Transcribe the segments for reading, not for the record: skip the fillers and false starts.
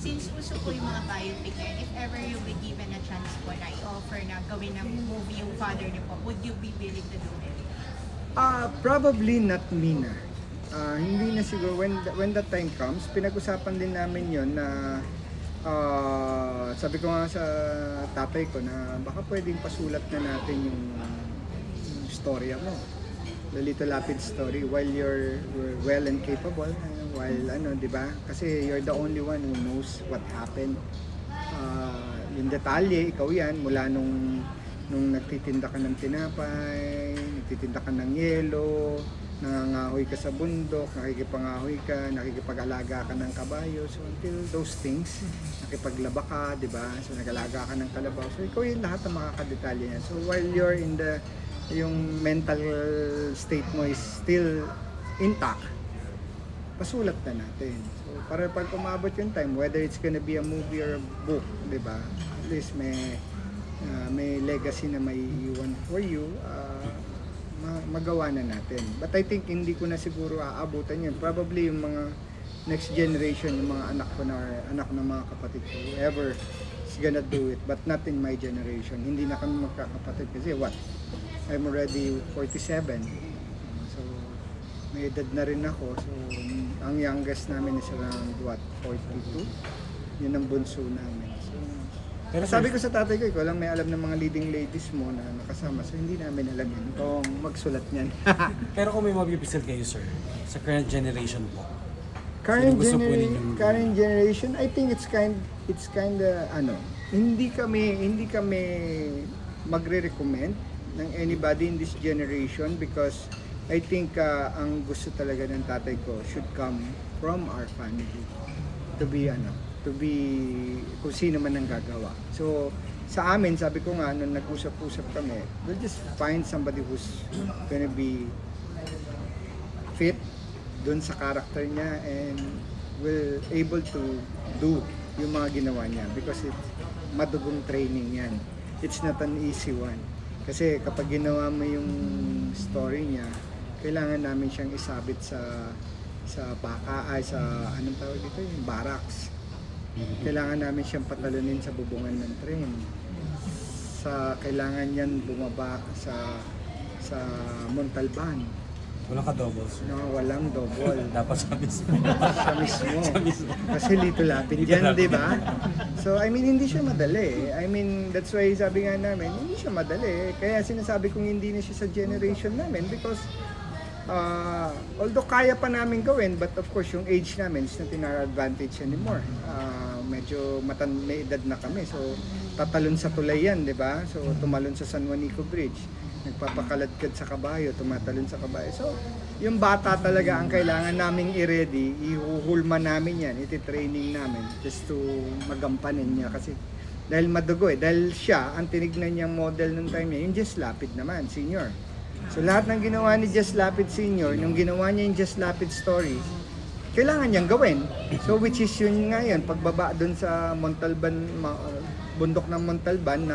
since uso po yung mga biopic ngayon, if ever you be given a chance po na i-offer na gawin ng movie yung father niyo po, would you be willing to do it? Probably not me na. Hindi na siguro, when that time comes, pinag-usapan din namin yon na sabi ko nga sa tatay ko na baka pwedeng pasulat na natin yung storya mo. The Little Lapid story while you're well and capable, while di ba? Kasi you're the only one who knows what happened. Yung detalye, ikaw yan, mula nung nagtitinda ka ng tinapay, nagtitinda ka ng yelo, nangangahoy ka sa bundok, nakikipangahoy ka, nakikipag-alaga ka ng kabayo. So until those things, nakipaglaba ka, di ba? So nag-alaga ka ng kalabaw. So ikaw yung lahat ng makakadetalye yan. So while you're in yung mental state mo is still intact, pasulat na natin. So para pag umabot yung time, whether it's gonna be a movie or a book, di ba? At least may legacy na may iwan for you, magawa na natin. But I think hindi ko na siguro aabutan yun. Probably yung mga next generation, yung mga anak ko na or anak ng mga kapatid ko, whoever is gonna do it, but not in my generation. Hindi na kami magkakapatid kasi I'm already 47. So may edad na rin ako. So ang youngest namin is around 42. Yun ang bunso namin. So, pero sabi ko sa tatay ko, ikaw lang may alam ng mga leading ladies mo na nakasama. So hindi namin alam yun kung magsulat niyan. Pero kung may mabibisil kayo, sir, sa current generation po, current current generation, I think it's kind hindi kami magre-recommend ng anybody in this generation because I think ang gusto talaga ng tatay ko should come from our family to be kung sino man ang gagawa. So sa amin, sabi ko nga nung nag-usap-usap kami, we'll just find somebody who's gonna be fit dun sa character niya and will able to do yung mga ginawa niya because it's madugong training yan. It's not an easy one. Kasi kapag ginawa mo yung story niya, kailangan namin siyang isabit sa anong tawag dito, yung barracks. Kailangan namin siyang patalunin sa bubungan ng tren. Kailangan niyan bumaba sa Montalban. walang ka-double, sir. No, walang double. Dapat sa mismo. Siya mismo. Kasi Lito Lapid yan, di ba? So, I mean, hindi siya madali. I mean, that's why sabi nga namin, hindi siya madali. Kaya sinasabi kong hindi na siya sa generation namin because although kaya pa namin gawin, but of course, yung age namin is not in our advantage anymore. Medyo may edad na kami. So, tatalon sa tulay yan, di ba? So, tumalon sa San Juanico Bridge. Nagpapakaladkad sa kabayo, tumatalon sa kabayo. So, yung bata talaga ang kailangan naming i-ready, ihuhulma namin yan, iti-training namin just to magampanin niya kasi dahil madugo dahil siya, ang tinignan niyang model nung time niya, yung Jess Lapid naman, senior. So, lahat ng ginawa ni Jess Lapid senior, yung ginawa niya yung Jess Lapid stories, kailangan niyang gawin. So, which is yun nga yun, pagbaba dun sa Montalban, bundok ng Montalban,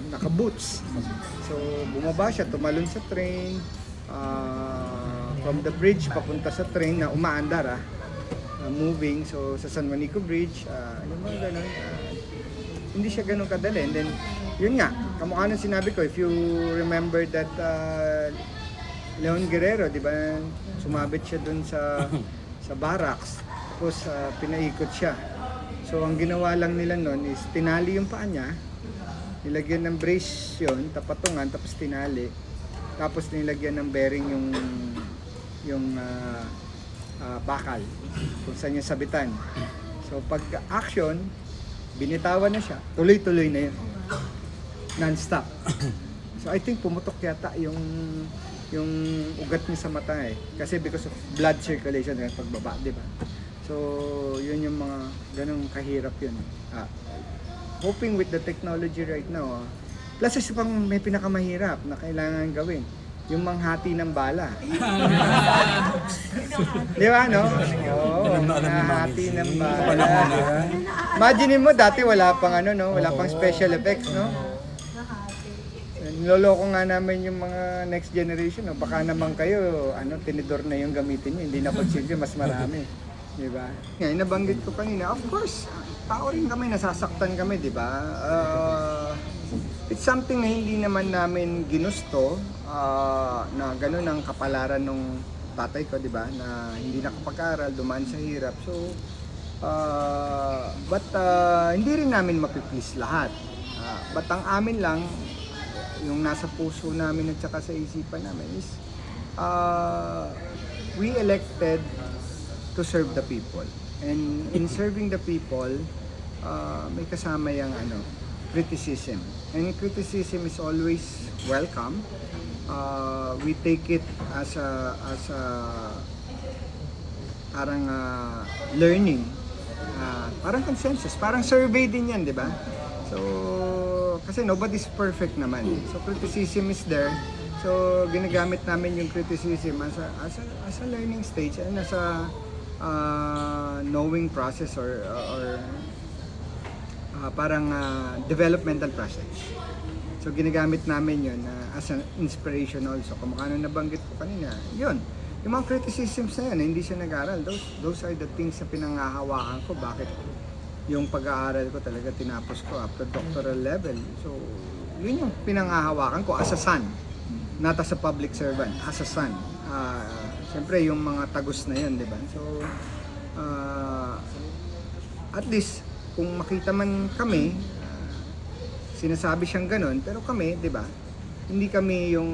naka-boots. So bumaba siya, tumalon sa train from the bridge papunta sa train na umaandar moving. So sa San Juanico Bridge, yung mga ganun, hindi siya ganun kadali. And then yun nga, kamukha ng sinabi ko, if you remember that Leon Guerrero, di ba, sumabit siya dun sa barracks, tapos pinaikot siya. So ang ginawa lang nila noon is tinali yung paa niya, nilagyan ng brace yun, tapatungan, tapos tinali, tapos nilagyan ng bearing yung bakal kung saan niya sabitan. So pag action, binitawan na siya, tuloy-tuloy na yun, non-stop. So I think pumutok yata yung ugat niya sa mata kasi because of blood circulation pagbaba, di ba? So, yun yung mga ganong kahirap yun. Hoping with the technology right now, plus isa pang may pinakamahirap na kailangan gawin, yung manghati ng bala. Di ba, no? Oo, manghati ng bala. Imagine mo, dati wala pang wala pang special effects, no? niloloko nga namin yung mga next generation. No? Baka naman kayo, tinidor na yung gamitin nyo. Hindi na konsilyo, mas marami. Di ba? Ngayon, nabanggit ko kanina, of course, tao rin kami, nasasaktan kami, di ba? It's something na hindi naman namin ginusto na gano'n ang kapalaran ng tatay ko, di ba? Na hindi nakapag-aral, dumaan sa hirap. So, but hindi rin namin mapiplease lahat. But ang amin lang, yung nasa puso namin at saka sa isipan namin is we elected to serve the people. And in serving the people, may kasama yung criticism. And criticism is always welcome. We take it as a parang learning. Parang consensus, parang survey din yan, di ba? So, kasi nobody's perfect naman. So, criticism is there. So, ginagamit namin yung criticism as a learning stage and as a knowing process or parang developmental process. So, ginagamit namin yun as an inspiration also. Kung ano nabanggit ko kanina, yun. Yung mga criticisms na yan, hindi siya nag-aral. Those are the things na pinanghahawakan ko. Bakit yung pag-aaral ko talaga tinapos ko up to doctoral level. So, yun yung pinanghahawakan ko as a son. Not as a public servant, as a son. Siyempre, yung mga tagus na yun, di ba? So, at least, kung makita man kami, sinasabi siyang ganun, pero kami, di ba? Hindi kami yung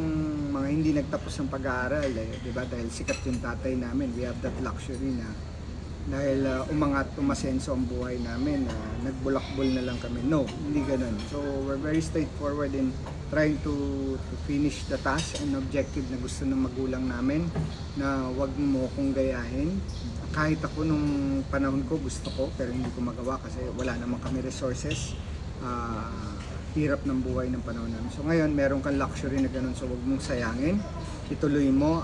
mga hindi nagtapos ng pag-aaral, di ba? Dahil sikat yung tatay namin, we have that luxury na dahil umangat, umasenso ang buhay namin, nagbulakbol na lang kami. No, hindi ganun. So, we're very straightforward in trying to finish the task and objective na gusto ng magulang namin na wag mo kong gayahin. Kahit ako nung panahon ko gusto ko pero hindi ko magawa kasi wala naman kami resources. Hirap ng buhay ng panahon namin. So ngayon meron kang luxury na ganun, so wag mong sayangin. Ituloy mo,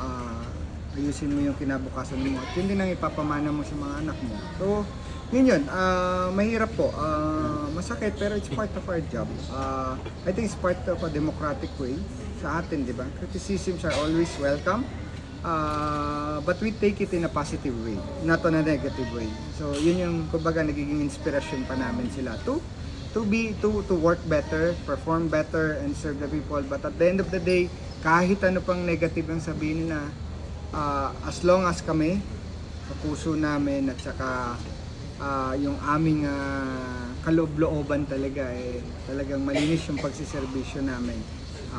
ayusin mo yung kinabukasan mo at yun din ang ipapamana mo sa mga anak mo. So yun, mahirap po, masakit pero it's part of our job. I think it's part of a democratic way sa atin, di ba? Criticisms are always welcome, but we take it in a positive way, not on a negative way. So yun yung kumbaga nagiging inspirasyon pa namin sila to work better, perform better, and serve the people. But at the end of the day, kahit ano pang negative ang sabihin nila, as long as kami, sa puso namin at saka yung aming kaloob-looban talaga talagang malinis yung pagsiservisyo namin.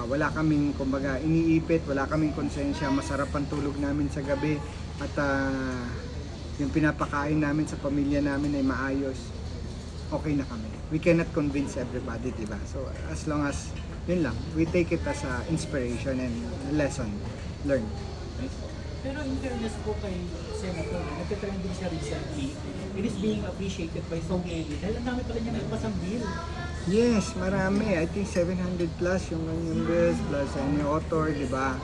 Wala kaming kumbaga iniipit, wala kaming konsensya, masarap ang tulog namin sa gabi at yung pinapakain namin sa pamilya namin ay maayos. Okay na kami. We cannot convince everybody, diba? So as long as yun lang, we take it as a inspiration and a lesson learned. Pero in fairness po kay Senator, nagka-trending siya recently. It is being appreciated by so many. Dahil ang dami pala niya nagpasang bill. Yes, marami. I think 700 plus yung kanyang bills, plus any author, di ba?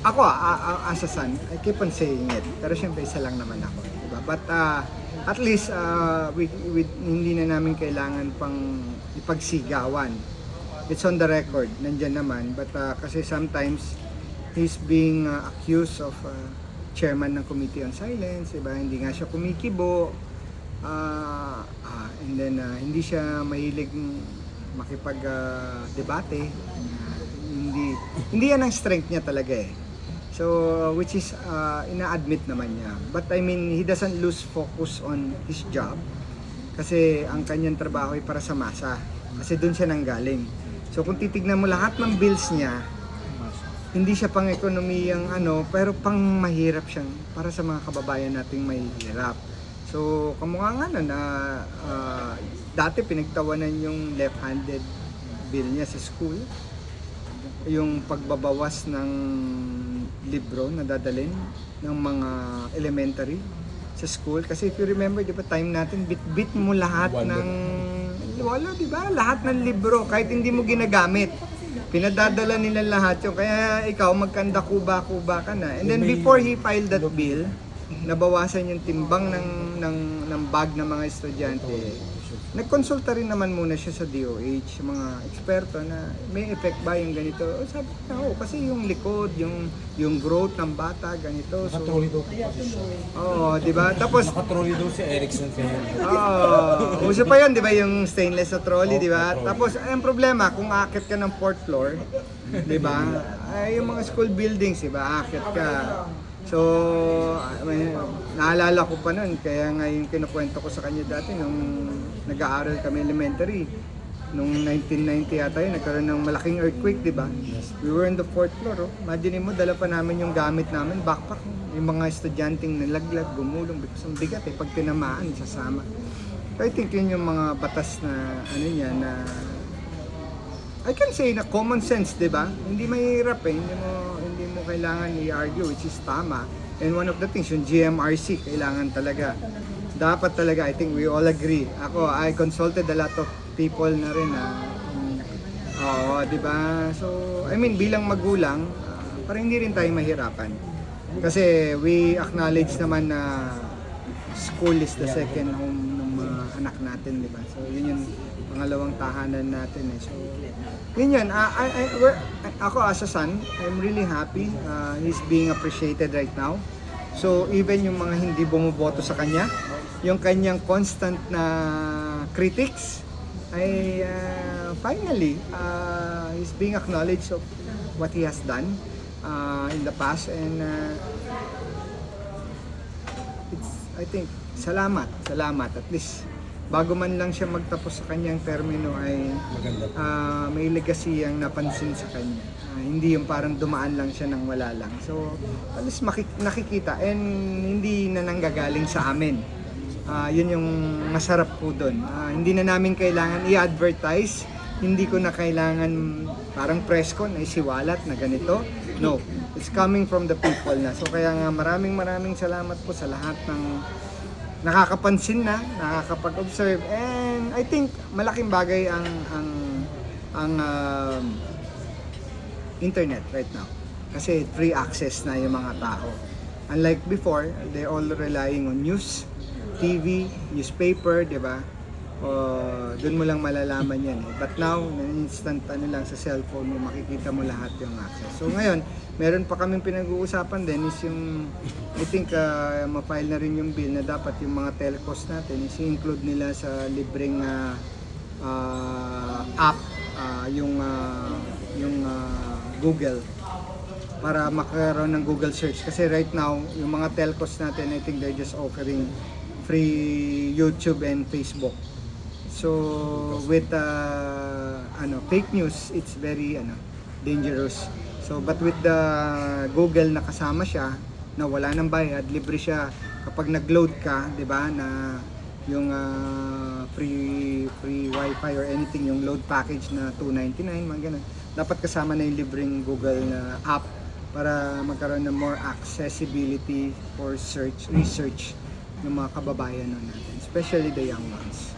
Ako, as a son, I keep on saying it. Pero syempre, isa lang naman ako. Di ba? But at least, hindi na namin kailangan pang ipagsigawan. It's on the record, nandyan naman. But kasi sometimes, he's being accused of chairman ng Committee on Silence, diba? Hindi nga siya kumikibo. And then, hindi siya mahilig makipag-debate. Hindi yan ang strength niya talaga eh. So, which is, ina-admit naman niya. But I mean, he doesn't lose focus on his job. Kasi ang kanyang trabaho ay para sa masa. Kasi doon siya nanggaling. So kung titignan mo lahat ng bills niya, hindi siya pang ekonomiyang pero pang mahirap siyang para sa mga kababayan nating mahihirap. So kamukha nga na dati pinagtawanan yung left-handed bill niya sa school. Yung pagbabawas ng libro na dadalhin ng mga elementary sa school. Kasi if you remember, di ba time natin, bit mo lahat ng wala, di ba? Lahat ng libro, kahit hindi mo ginagamit. Pinadadala nila lahat yun. Kaya ikaw, magkanda kuba-kuba ka na. And then before he filed that bill, nabawasan yung timbang ng bag ng mga estudyante. Nagkonsulta rin naman muna siya sa DOH, mga eksperto na may effect ba yung ganito. Sabi niya, oo, kasi yung likod, yung growth ng bata, ganito. So, Nakatrolley daw po. oo, di ba? Tapos, Nakatrolley daw si Erickson kaya. uso pa yun, di ba, yung stainless na trolley, di ba? trolley. Tapos, ang problema, kung aakit ka ng 4th floor, di ba, ay, yung mga school buildings, di ba, aakit ka. So, naalala ko pa nun, kaya nga yung kinukwento ko sa kanya dati nung nag-aaral kami elementary. Nung 1990 yata yun, nagkaroon ng malaking earthquake, di ba? We were on the 4th floor. Oh. Imagine mo, dala pa namin yung gamit namin, backpack. Yung mga estudyanteng nalaglag, gumulong, because ang bigat pag tinamaan, sasama. So, I think yun yung mga batas na, ano niya, na I can say na common sense, di ba? Hindi mahirap hindi mo kailangan i-argue, which is tama. And one of the things, yung GMRC, kailangan talaga. Dapat talaga, I think we all agree. Ako, I consulted a lot of people na rin na, oo, di ba? So, I mean, bilang magulang, parang hindi rin tayo mahirapan. Kasi we acknowledge naman na school is the second home ng mga anak natin, di ba? So, yun yung pangalawang tahanan natin eh. So, yun. Ako as a son, I'm really happy. He's being appreciated right now. So, even yung mga hindi bumuboto sa kanya, yung kanyang constant na critics, ay finally, he's being acknowledged of what he has done in the past. And I think, salamat. At least, bago man lang siya magtapos sa kanyang termino ay may legacy ang napansin sa kanya. Hindi yung parang dumaan lang siya nang wala lang. So, at least nakikita and hindi na nanggagaling sa amin. Yun yung masarap po doon. Hindi na namin kailangan i-advertise. Hindi ko na kailangan parang press con na isiwalat na ganito. No, it's coming from the people na. So, kaya nga maraming salamat po sa lahat ng nakakapansin na, nakakapag-observe, and I think malaking bagay ang internet right now. Kasi free access na yung mga tao. Unlike before, they're all relying on news, TV, newspaper, di ba? Doon mo lang malalaman yan. But now, instant lang sa cellphone mo, makikita mo lahat yung access. So ngayon, meron pa kaming pinag-uusapan din is yung, I think, ma-file na rin yung bill na dapat yung mga telcos natin is include nila sa libreng app, yung Google, para makaroon ng Google search. Kasi right now, yung mga telcos natin, I think they're just offering free YouTube and Facebook. So with fake news, it's very dangerous. So but with the Google na kasama siya, na wala nang bayad, libre siya kapag nag-load ka, 'di ba, na yung free wifi or anything, yung load package na $299, mga ganun. Dapat kasama na yung libreng Google na app para magkaroon ng more accessibility for research ng mga kababayan natin, especially the young ones.